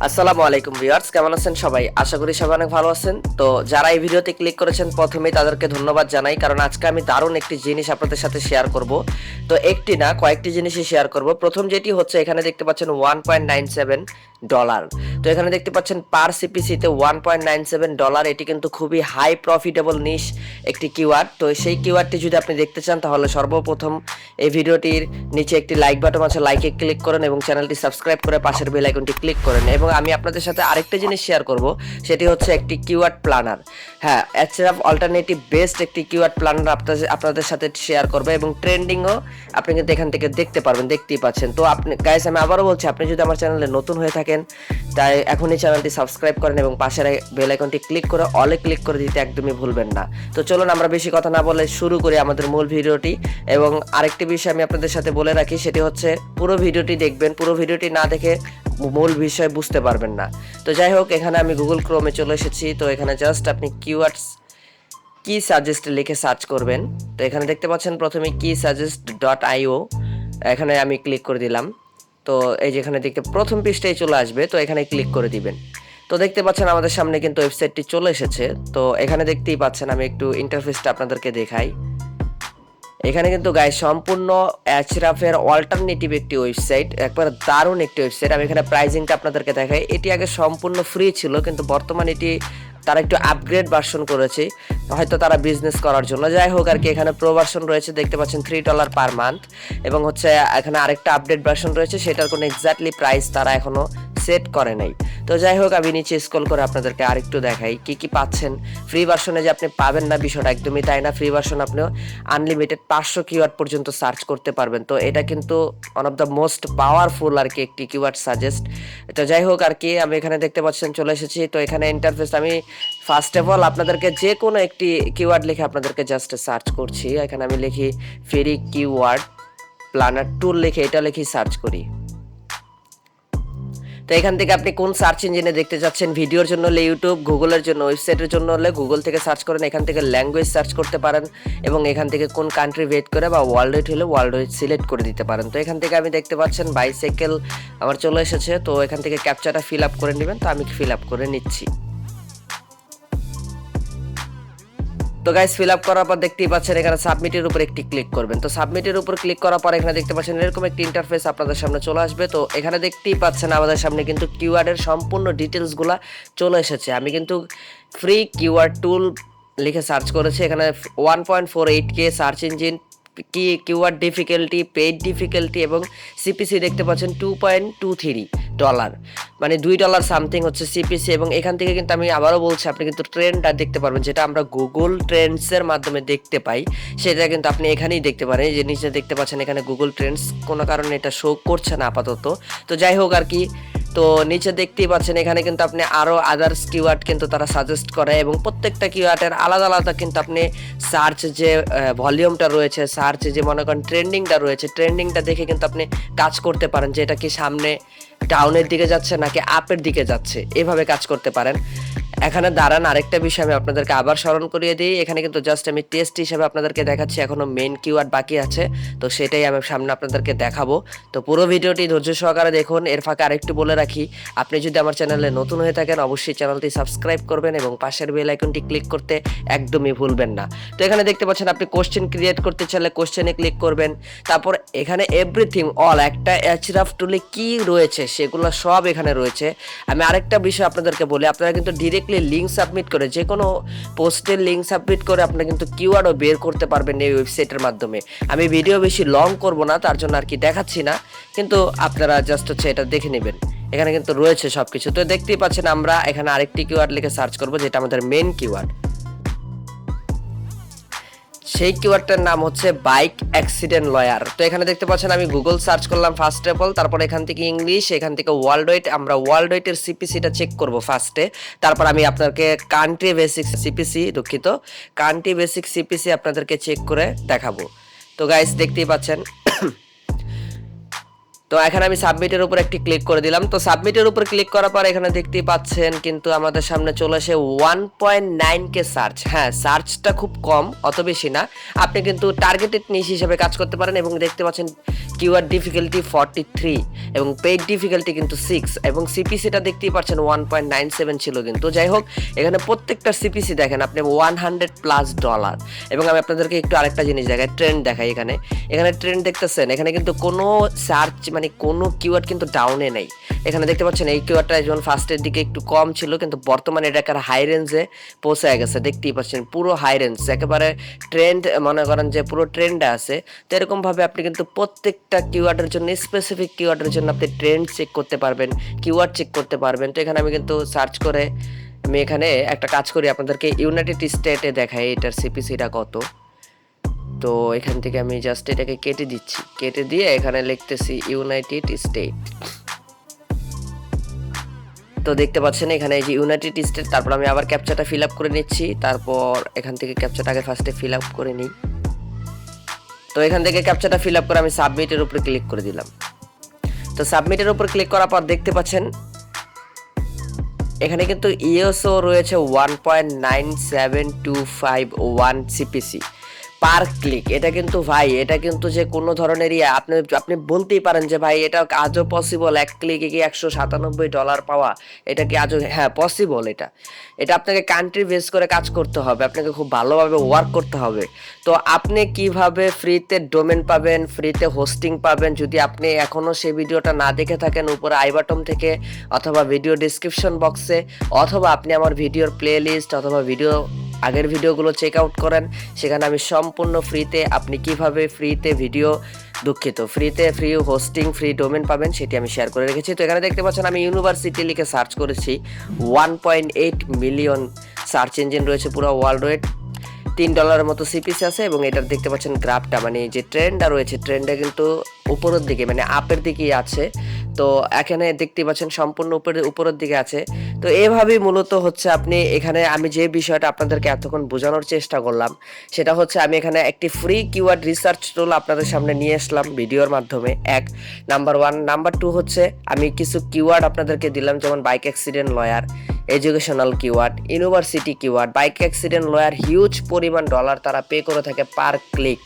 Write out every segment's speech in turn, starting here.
আসসালামু আলাইকুম ভিউয়ার্স, কেমন আছেন সবাই? আশা করি সবাই অনেক ভালো আছেন। তো যারা এই ভিডিওতে ক্লিক করেছেন প্রথমেই তাদেরকে ধন্যবাদ জানাই, কারণ আজকে আমি দারুণ একটি জিনিস আপনাদের সাথে শেয়ার করব। তো একটি না, কয়েকটি জিনিসই শেয়ার করব। প্রথম যেটি হচ্ছে, এখানে দেখতে পাচ্ছেন $1.97। তো এখানে দেখতে পাচ্ছেন পার সিপিসিতে $1.97। এটি কিন্তু খুবই হাই প্রফিটেবল নিশ একটি কিওয়ার্ড। তো সেই কিওয়ার্ডটি যদি আপনি দেখতে চান তাহলে সর্বপ্রথম এই ভিডিওটির নিচে একটি লাইক বাটন আছে, লাইকে ক্লিক করেন এবং চ্যানেলটি সাবস্ক্রাইব করে পাশের বেল আইকনটি ক্লিক করেন। এবং আমি আপনাদের সাথে আরেকটা জিনিস শেয়ার করব, সেটি হচ্ছে একটি কিওয়ার্ড প্ল্যানার। হ্যাঁ, এছাড়া অল্টারনেটিভ বেস্ট একটি কিওয়ার্ড প্ল্যানার আপনাদের সাথে শেয়ার করবে এবং ট্রেন্ডিংও আপনি কিন্তু এখান থেকে দেখতে পারবেন, দেখতেই পাচ্ছেন। তো আপনি গাইস, আমি আবারও বলছি, আপনি যদি আমার চ্যানেলে নতুন হয়ে থাকেন তাই এখনই চ্যানেলটি সাবস্ক্রাইব করেন এবং পাশের বেল আইকনটি ক্লিক করে অলে ক্লিক করে দিতে একদমই ভুলবেন না। তো চলুন আমরা বেশি কথা না বলে শুরু করি আমাদের মূল ভিডিওটি। এবং আরেকটি বিষয় আমি আপনাদের সাথে বলে রাখি, সেটি হচ্ছে পুরো ভিডিওটি দেখবেন, পুরো ভিডিওটি না দেখে মূল বিষয় বুঝতে পারবেন না। তো যাই হোক, এখানে আমি গুগল ক্রোমে চলে এসেছি। তো এখানে জাস্ট আপনি কিওয়ার্ডস কি সাজেস্ট লিখে সার্চ করবেন। তো এখানে দেখতে পাচ্ছেন প্রথমে keysuggest.io, এখানে আমি ক্লিক করে দিলাম। তো এই যে এখানে দেখতে প্রথম পৃষ্ঠায় চলে আসবে, তো এখানে ক্লিক করে দিবেন। তো দেখতে পাচ্ছেন আমাদের সামনে কিন্তু ওয়েবসাইটটি চলে এসেছে। তো এখানে দেখতেই পাচ্ছেন, আমি একটু ইন্টারফেসটা আপনাদেরকে দেখাই। এখানে কিন্তু গাইস সম্পূর্ণ অ্যাচরাফের অল্টারনেটিভ একটি ওয়েবসাইট, একবার দারুণ একটি ওয়েবসাইট। আমি এখানে প্রাইজিংটা আপনাদেরকে দেখাই। এটি আগে সম্পূর্ণ ফ্রি ছিল, কিন্তু বর্তমানে এটি তারা একটু আপগ্রেড ভার্সন করেছে, হয়তো তারা বিজনেস করার জন্য। যাই হোক আর কি, এখানে প্রো ভার্সন রয়েছে, দেখতে পাচ্ছেন $3 পার মান্থ। এবং হচ্ছে এখানে আরেকটা আপডেট ভার্সন রয়েছে, সেটার কোনো এক্স্যাক্টলি প্রাইস তারা এখনো সেট করে নাই। তো যাই হোক, আমি নিচে স্ক্রল করে আপনাদেরকে আরেকটু দেখাই কি কি পাচ্ছেন। ফ্রি ভার্সনে যে আপনি পাবেন না বিষয়টা একদমই তাই না। ফ্রি ভার্সন আপনিও আনলিমিটেড 500 কিওয়ার্ড পর্যন্ত সার্চ করতে পারবেন। তো এটা কিন্তু one of the most powerful আর কি একটি কিওয়ার্ড সাজেস্ট। তো যাই হোক আর কি, আমি এখানে দেখতে পাচ্ছেন চলে এসেছি। তো এখানে ইন্টারফেস আমি ফার্স্ট অফ অল আপনাদেরকে যে কোনো একটি কিওয়ার্ড লিখে আপনাদেরকে জাস্ট সার্চ করছি। এখানে আমি লিখি ফ্রি কিওয়ার্ড প্ল্যানার টুল, লিখে এটা লিখে সার্চ করি। তো এখান থেকে আপনি কোন সার্চ ইঞ্জিনে দেখতে যাচ্ছেন, ভিডিওর জন্য হলে ইউটিউব, গুগলের জন্য ওয়েবসাইটের জন্য হলে গুগল থেকে সার্চ করেন। এখান থেকে ল্যাঙ্গুয়েজ সার্চ করতে পারেন এবং এখান থেকে কোন কান্ট্রি ওয়েট করে বা ওয়ার্ল্ড ওয়েট হলে ওয়ার্ল্ড ওয়েট সিলেক্ট করে দিতে পারেন। তো এখান থেকে আমি দেখতে পাচ্ছেন বাইসাইকেল আমার চলে এসেছে। তো এখান থেকে ক্যাপচাটা ফিল আপ করে নেবেন। তো আমি ফিল আপ করে নিচ্ছি। তো গাইস, ফিল আপ করার পর দেখতেই পাচ্ছেন এখানে সাবমিটের উপর একটি ক্লিক করবেন। তো সাবমিটের উপর ক্লিক করার পর এখানে দেখতে পাচ্ছেন এরকম একটি ইন্টারফেস আপনাদের সামনে চলে আসবে। তো এখানে দেখতেই পাচ্ছেন আমাদের সামনে কিন্তু কিওয়ার্ডের সম্পূর্ণ ডিটেলসগুলো চলে এসেছে। আমি কিন্তু ফ্রি কিওয়ার্ড টুল লিখে সার্চ করেছি। এখানে 1.48K সার্চ ইঞ্জিন, কি কিওয়ার্ড ডিফিকাল্টি, পেইড ডিফিকাল্টি এবং সিপিসি দেখতে পাচ্ছেন $2.23, মানে $2 সামথিং হচ্ছে সিপিসি। এবং এখান থেকে কিন্তু আমি আবারও বলছি, আপনি কিন্তু ট্রেন্ডটা দেখতে পারবেন, যেটা আমরা গুগল ট্রেন্ডসের মাধ্যমে দেখতে পাই, সেটা কিন্তু আপনি এখানেই দেখতে পারেন। এই যে নিচে দেখতে পাচ্ছেন এখানে গুগল ট্রেন্ডস কোনো কারণে এটা শো করছে না আপাতত। তো যাই হোক আর কি, তো নিচে দেখতেই পাচ্ছেন এখানে কিন্তু আপনি আরও আদার্স কিওয়ার্ড কিন্তু তারা সাজেস্ট করে এবং প্রত্যেকটা কিওয়ার্ডের আলাদা আলাদা কিন্তু আপনি সার্চ যে ভলিউমটা রয়েছে, সার্চ যে মনে করেন ট্রেন্ডিংটা রয়েছে, ট্রেন্ডিংটা দেখে কিন্তু আপনি কাজ করতে পারেন যে এটা কি সামনে ডাউনের দিকে যাচ্ছে নাকি আপের দিকে যাচ্ছে, এভাবে কাজ করতে পারেন। এখানে দাঁড়ান, আরেকটা বিষয় আমি আপনাদেরকে আবার স্মরণ করিয়ে দিই। এখানে কিন্তু জাস্ট আমি টেস্ট হিসেবে আপনাদেরকে দেখাচ্ছি, এখনো মেন কিওয়ার্ড বাকি আছে। তো সেটাই আমি সামনে আপনাদেরকে দেখাবো। তো পুরো ভিডিওটি ধৈর্য সহকারে দেখুন। এর ফাঁকে আরেকটু বলে রাখি, আপনি যদি আমার চ্যানেলে নতুন হয়ে থাকেন অবশ্যই চ্যানেলটি সাবস্ক্রাইব করবেন এবং পাশের বেল আইকনটি ক্লিক করতে একদমই ভুলবেন না। তো এখানে দেখতে পাচ্ছেন আপনি কোশ্চেন ক্রিয়েট করতে চাইলে কোশ্চেনে ক্লিক করবেন। তারপর এখানে এভরিথিং অল, একটা এচরাফ টুলে কি রয়েছে সেগুলো সব এখানে রয়েছে। আমি আরেকটা বিষয় আপনাদেরকে বলি, আপনারা কিন্তু ডিরেক্টলি লিঙ্ক সাবমিট করে, যে কোনো পোস্টের লিঙ্ক সাবমিট করে আপনারা কিন্তু কিওয়ার্ডও বের করতে পারবেন এই ওয়েবসাইটের মাধ্যমে। আমি ভিডিও বেশি লং করব না, তার জন্য আর কি দেখাচ্ছি না, কিন্তু আপনারা জাস্ট হচ্ছে এটা দেখে নেবেন। এখানে কিন্তু রয়েছে সবকিছু। তো দেখতেই পাচ্ছেন আমরা এখানে আরেকটি কিওয়ার্ড লিখে সার্চ করব, যেটা আমাদের মেন কিওয়ার্ড। সেই কিওয়ার্ডটার নাম হচ্ছে বাইক অ্যাক্সিডেন্ট লয়ার। তো এখানে দেখতে পাচ্ছেন আমি গুগল সার্চ করলাম ফার্স্ট অফ অল, তারপর এখান থেকে ইংলিশ, এখান থেকে ওয়ার্ল্ড ওয়েট, আমরা ওয়ার্ল্ড ওয়েটের সিপিসিটা চেক করব ফার্স্টে। তারপর আমি আপনাদেরকে কান্ট্রি বেসিক সিপিসি, দুঃখিত, কান্ট্রি বেসিক সিপিসি আপনাদেরকে চেক করে দেখাবো। তো গাইস দেখতেই পাচ্ছেন। তো এখানে আমি সাবমিটের উপর একটি ক্লিক করে দিলাম। তো সাবমিটের উপর ক্লিক করার পর এখানে দেখতেই পাচ্ছেন কিন্তু আমাদের সামনে চলে আসে 1.9K সার্চ। হ্যাঁ, সার্চটা খুব কম, অত বেশি না। আপনি কিন্তু টার্গেটেড নিশ হিসেবে কাজ করতে পারেন এবং দেখতে পাচ্ছেন কিওয়ার্ড ডিফিকাল্টি 43 এবং পেইড ডিফিকাল্টি কিন্তু 6 এবং সিপিসিটা দেখতেই পাচ্ছেন 1.97 ছিল কিন্তু। যাই হোক, এখানে প্রত্যেকটা সিপিসি দেখেন আপনি $100+ এবং আমি আপনাদেরকে একটু আরেকটা জিনিস দেখাই, ট্রেন্ড দেখাই। এখানে ট্রেন্ড দেখতেছেন, এখানে কিন্তু কোনো সার্চ মানে কোনো কিওয়ার্ড কিন্তু ডাউনে নেই। এখানে দেখতে পাচ্ছেন এই কিওয়ার্ডটা যেমন ফার্স্টের দিকে একটু কম ছিল কিন্তু বর্তমানে এটা একটা হাই রেঞ্জে পৌঁছে গেছে। দেখতেই পাচ্ছেন পুরো হাই রেঞ্জ, একেবারে ট্রেন্ড, মনে করেন যে পুরো ট্রেন্ডে আছে। তো এরকমভাবে আপনি কিন্তু প্রত্যেকটা কিওয়ার্ডের জন্য, স্পেসিফিক কিওয়ার্ডের জন্য আপনি ট্রেন্ড চেক করতে পারবেন, কিওয়ার্ড চেক করতে পারবেন। তো এখানে আমি কিন্তু সার্চ করে আমি এখানে একটা কাজ করি, আপনাদেরকে ইউনাইটেড স্টেটে দেখাই এটার সিপিসিটা কত। তো এখান থেকে আমি জাস্ট এটাকে কেটে দিচ্ছি, কেটে দিয়ে এখানে লিখতেছি ইউনাইটেড স্টেট। তো দেখতে পাচ্ছেন এখানে এই যে ইউনাইটেড স্টেট, তারপর আমি আবার ক্যাপচাটা ফিল আপ করে নিচ্ছি। তারপর এখান থেকে ক্যাপচাটাকে ফার্স্টে ফিল আপ করে নিই। তো এখান থেকে ক্যাপচাটা ফিল আপ করে আমি সাবমিটের উপরে ক্লিক করে দিলাম। তো সাবমিটের উপর ক্লিক করার পর দেখতে পাচ্ছেন এখানে কিন্তু ইএসও রয়েছে 1.97251 সিপিসি পার ক্লিক। এটা কিন্তু ভাই, এটা কিন্তু যে কোনো ধরনেরই আপনি বলতেই পারেন যে ভাই এটা আজও পসিবল, এক ক্লিকে কি $197 পাওয়া, এটা কি আজও? হ্যাঁ, পসিবল। এটা আপনাকে কান্ট্রি বেস করে কাজ করতে হবে, আপনাকে খুব ভালোভাবে ওয়ার্ক করতে হবে। তো আপনি কিভাবে ফ্রিতে ডোমেন পাবেন, ফ্রিতে হোস্টিং পাবেন, যদি আপনি এখনও সেই ভিডিওটা না দেখে থাকেন, উপরে আই বাটন থেকে অথবা ভিডিও ডিসক্রিপশন বক্সে অথবা আপনি আমার ভিডিওর প্লে লিস্ট অথবা আগের ভিডিওগুলো চেক আউট করেন। সেখানে আমি সম্পূর্ণ ফ্রিতে আপনি কিভাবে ফ্রিতে ফ্রি হোস্টিং, ফ্রি ডোমেন পাবেন সেটি আমি শেয়ার করে রেখেছি। তো এখানে দেখতে পাচ্ছেন আমি ইউনিভার্সিটি লিখে সার্চ করেছি। 1.8 মিলিয়ন সার্চ ইঞ্জিন রয়েছে পুরো ওয়ার্ল্ড ওয়াইড। $3 মতো সিপিসি আছে এবং এটার দেখতে পাচ্ছেন গ্রাফটা, মানে যে ট্রেন্ডটা রয়েছে, ট্রেন্ডটা কিন্তু উপরের দিকে, মানে আপের দিকেই আছে। তো এখানে দেখতে পাচ্ছেন সম্পূর্ণ উপরের দিকে আছে। তো এভাবেই মূলত হচ্ছে আপনি এখানে, আমি যে বিষয়টা আপনাদেরকে এতক্ষণ বোঝানোর চেষ্টা করলাম সেটা হচ্ছে আমি এখানে একটি ফ্রি কিওয়ার্ড রিসার্চ টুল আপনাদের সামনে নিয়ে আসলাম ভিডিওর মাধ্যমে। নাম্বার 1। নাম্বার 2 হচ্ছে আমি কিছু কিওয়ার্ড আপনাদেরকে দিলাম, যেমন bike accident lawyer, educational keyword, university keyword. Bike accident lawyer huge পরিমাণ ডলার তারা পে করে থাকে পার ক্লিক,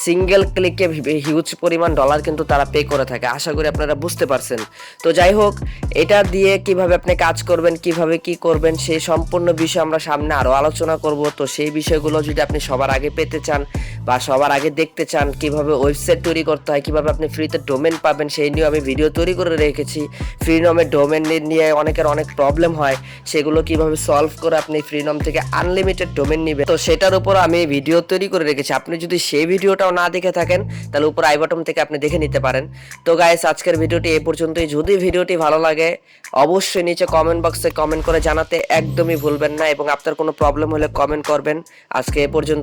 সিঙ্গেল ক্লিকে হিউজ পরিমাণ ডলার কিন্তু তারা পে করে থাকে। আশা করি আপনারা বুঝতে পারছেন। তো যাই হোক, এটা দিয়ে কিভাবে আপনি কাজ করবেন, কিভাবে কি করবেন, সেই সম্পূর্ণ বিষয় আমরা সামনে আরও আলোচনা করব। তো সেই বিষয়গুলো যদি আপনি সবার আগে পেতে চান বা সবার আগে দেখতে চান, কিভাবে ওয়েবসাইট তৈরি করতে হয়, কিভাবে আপনি ফ্রিতে ডোমেন পাবেন, সেই নিয়ে আমি ভিডিও তৈরি করে রেখেছি। ফ্রিনমের ডোমেন নিয়ে অনেকের অনেক প্রবলেম হয়, সেগুলো কিভাবে সলভ করে আপনি ফ্রিনম থেকে আনলিমিটেড ডোমেন নেবেন, তো সেটার উপর আমি ভিডিও তৈরি করে রেখেছি। আপনি যদি সেই ভিডিওটাও না দেখে থাকেন তাহলে উপর আই বাটন থেকে আপনি দেখে নিতে পারেন। তো গাইস, আজকের ভিডিওটি এই পর্যন্তই। যদি ভিডিওটি ভালো লাগে অবশ্যই নিচে কমেন্ট বক্সে কমেন্ট করে জানাতে একদমই ভুলবেন না এবং আপনার কোনো প্রবলেম হলে কমেন্ট করবেন। আজকে এ পর্যন্ত।